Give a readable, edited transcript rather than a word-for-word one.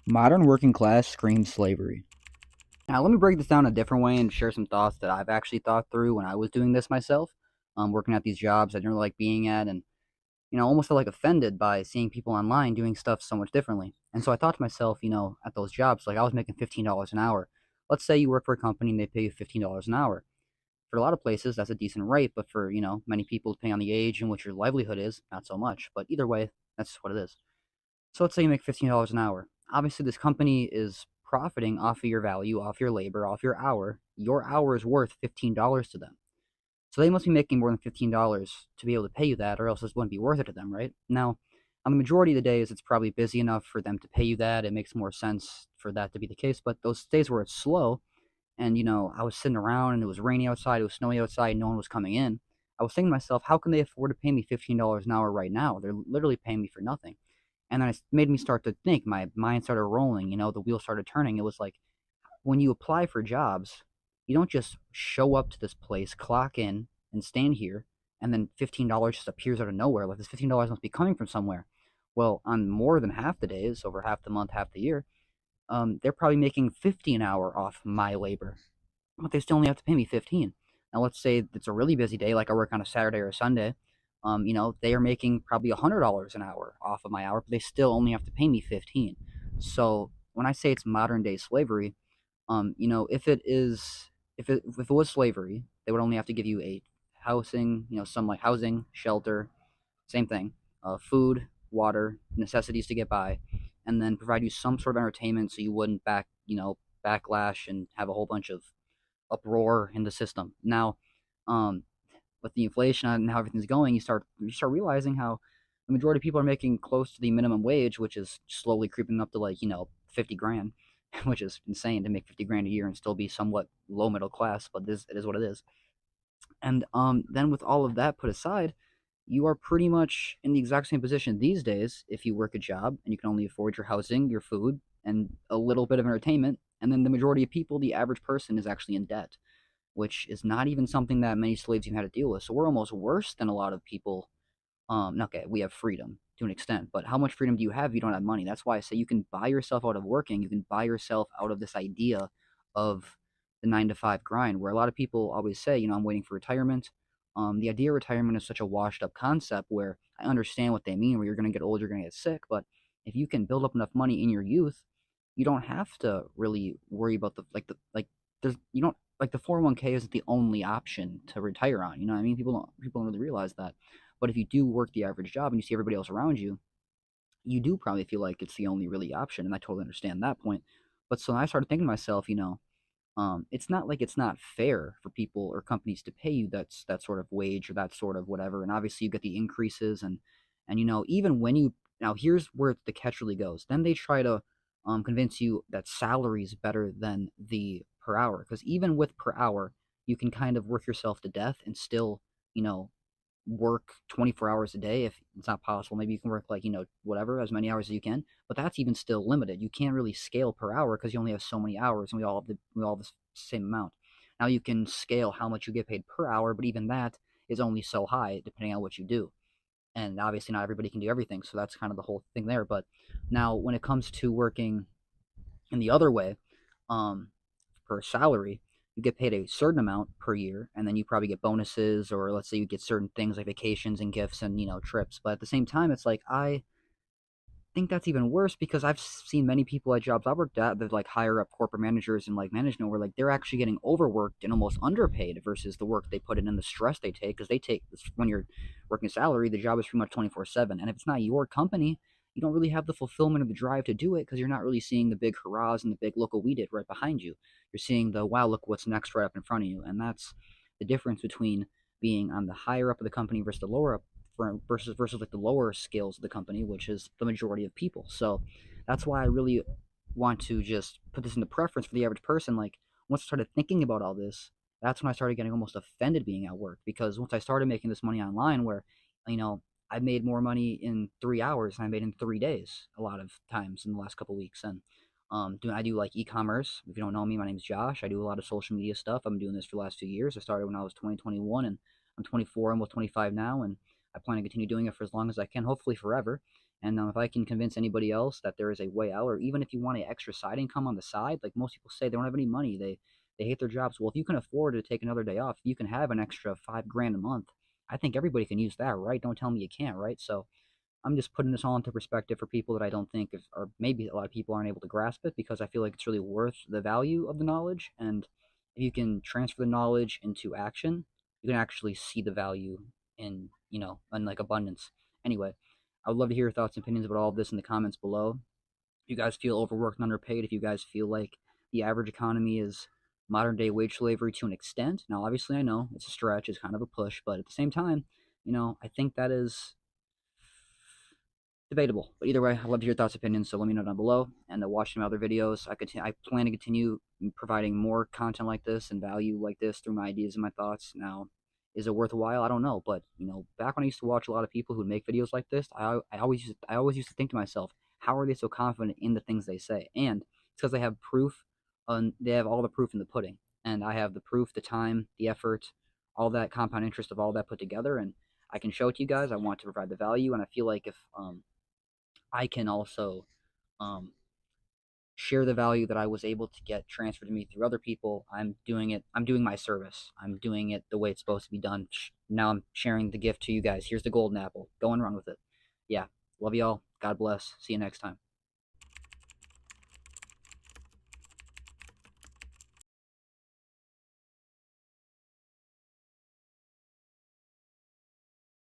Modern working class screams slavery. Now, let me break this down a different way and share some thoughts that I've actually thought through when I was doing this myself, working at these jobs I didn't really like being at, and almost felt like offended by seeing people online doing stuff so much differently. And so I thought to myself, at those jobs, like I was making $15 an hour. Let's say you work for a company and they pay you $15 an hour. For a lot of places, that's a decent rate, but for many people, depending on the age in which your livelihood is, not so much. But either way, that's what it is. So let's say you make $15 an hour. Obviously, this company is profiting off of your value, off your labor, off your hour. Your hour is worth $15 to them. So they must be making more than $15 to be able to pay you that, or else this wouldn't be worth it to them, right? Now, on the majority of the days, it's probably busy enough for them to pay you that. It makes more sense for that to be the case. But those days where it's slow, and I was sitting around and it was rainy outside, it was snowy outside, no one was coming in. I was thinking to myself, how can they afford to pay me $15 an hour right now? They're literally paying me for nothing. And then it made me start to think. My mind started rolling. The wheels started turning. It was like when you apply for jobs, you don't just show up to this place, clock in, and stand here, and then $15 just appears out of nowhere. Like this $15 must be coming from somewhere. Well, on more than half the days, over half the month, half the year, they're probably making 50 an hour off my labor, but they still only have to pay me 15. Now, let's say it's a really busy day, like I work on a Saturday or a Sunday. They are making probably $100 an hour off of my hour, but they still only have to pay me 15. So when I say it's modern day slavery, if it was slavery, they would only have to give you a housing, some like housing, shelter, same thing, food, water, necessities to get by, and then provide you some sort of entertainment so you wouldn't backlash and have a whole bunch of uproar in the system. Now, um, with the inflation and how everything's going, you start realizing how the majority of people are making close to the minimum wage, which is slowly creeping up to 50 grand, which is insane to make 50 grand a year and still be somewhat low middle class. But it is what it is. And then with all of that put aside, you are pretty much in the exact same position these days if you work a job and you can only afford your housing, your food, and a little bit of entertainment. And then the majority of people, the average person, is actually in debt, which is not even something that many slaves even had to deal with. So we're almost worse than a lot of people. Okay, we have freedom to an extent, but how much freedom do you have if you don't have money? That's why I say you can buy yourself out of working. You can buy yourself out of this idea of the 9 to 5 grind, where a lot of people always say, I'm waiting for retirement. The idea of retirement is such a washed up concept where I understand what they mean, where you're going to get old, you're going to get sick, but if you can build up enough money in your youth, you don't have to really worry about there's you don't like the 401k isn't the only option to retire on. You know what I mean? People don't really realize that. But if you do work the average job and you see everybody else around you, you do probably feel like it's the only really option, and I totally understand that point. But so I started thinking to myself, it's not like it's not fair for people or companies to pay you that sort of wage or that sort of whatever. And obviously you get the increases and even when you now here's where the catch really goes. Then they try to convince you that salary is better than the per hour because even with per hour, you can kind of work yourself to death and still you know work 24 hours a day if it's not possible. Maybe you can work whatever, as many hours as you can, but that's even still limited. You can't really scale per hour because you only have so many hours and we all have the same amount. Now you can scale how much you get paid per hour, but even that is only so high depending on what you do. And obviously not everybody can do everything, so that's kind of the whole thing there. But now when it comes to working in the other way, um, per salary, you get paid a certain amount per year, and then you probably get bonuses, or let's say you get certain things like vacations and gifts and trips. But at the same time, it's like I think that's even worse because I've seen many people at jobs I worked at that like higher up corporate managers and like management where like they're actually getting overworked and almost underpaid versus the work they put in and the stress they take because they take this when you're working salary, the job is pretty much 24/7, and if it's not your company, you don't really have the fulfillment of the drive to do it because you're not really seeing the big hurrahs and the big look what we did right behind you. You're seeing the wow, look what's next right up in front of you, and that's the difference between being on the higher up of the company versus the lower up versus like the lower scales of the company, which is the majority of people. So that's why I really want to just put this into preference for the average person. Like once I started thinking about all this, that's when I started getting almost offended being at work because once I started making this money online, where you know I made more money in 3 hours than I made in 3 days a lot of times in the last couple of weeks. And I do like e-commerce. If you don't know me, my name's Josh. I do a lot of social media stuff. I've been doing this for the last few years. I started when I was 2021, and I'm 24, almost 25 now, and I plan to continue doing it for as long as I can, hopefully forever. And if I can convince anybody else that there is a way out, or even if you want an extra side income on the side, like most people say, they don't have any money, they hate their jobs. Well, if you can afford to take another day off, you can have an extra 5 grand a month. I think everybody can use that, right? Don't tell me you can't, right? So I'm just putting this all into perspective for people that I don't think, or maybe a lot of people aren't able to grasp it, because I feel like it's really worth the value of the knowledge. And if you can transfer the knowledge into action, you can actually see the value in, in like abundance. Anyway, I would love to hear your thoughts and opinions about all of this in the comments below. If you guys feel overworked and underpaid, if you guys feel like the average economy is modern day wage slavery to an extent. Now, obviously, I know it's a stretch, it's kind of a push, but at the same time, I think that is debatable. But either way, I'd love to hear your thoughts, opinions. So let me know down below. And watch my other videos. I plan to continue providing more content like this and value like this through my ideas and my thoughts. Now, is it worthwhile? I don't know. But back when I used to watch a lot of people who would make videos like this, I always used to think to myself, how are they so confident in the things they say? And it's because they have proof. They have all the proof in the pudding, and I have the proof, the time, the effort, all that compound interest of all that put together, and I can show it to you guys. I want to provide the value, and I feel like if I can also um, share the value that I was able to get transferred to me through other people. I'm doing it. I'm doing my service. I'm doing it the way it's supposed to be done. Now I'm sharing the gift to you guys. Here's the golden apple. Go and run with it. Yeah. Love y'all. God bless. See you next time.